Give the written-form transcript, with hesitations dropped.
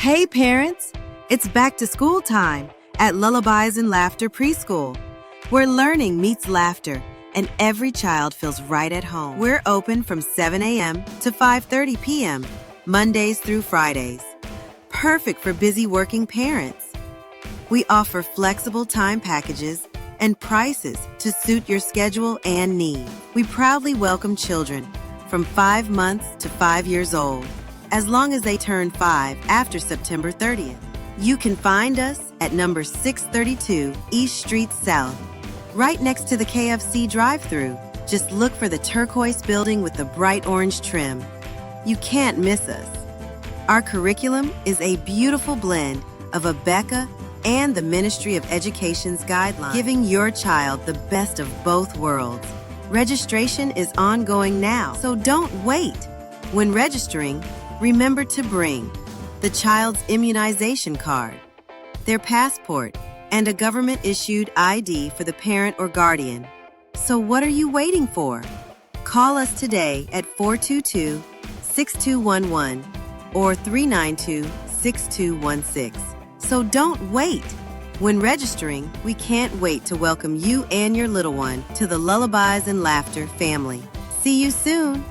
Hey parents, it's back to school time at Lullabies and Laughter Preschool, where learning meets laughter and every child feels right at home. We're open from 7 a.m. to 5:30 p.m., Mondays through Fridays. Perfect for busy working parents. We offer flexible time packages and prices to suit your schedule and needs. We proudly welcome children from 5 months to 5 years old, as long as they turn 5 after September 30th. You can find us at number 632 East Street South, right next to the KFC drive-thru. Just look for the turquoise building with the bright orange trim. You can't miss us. Our curriculum is a beautiful blend of Abeka and the Ministry of Education's guidelines, giving your child the best of both worlds. Registration is ongoing now, so don't wait. When registering, remember to bring the child's immunization card, their passport, and a government-issued ID for the parent or guardian. So what are you waiting for? Call us today at 422-6211 or 392-6216. So don't wait. When registering, we can't wait to welcome you and your little one to the Lullabies and Laughter family. See you soon.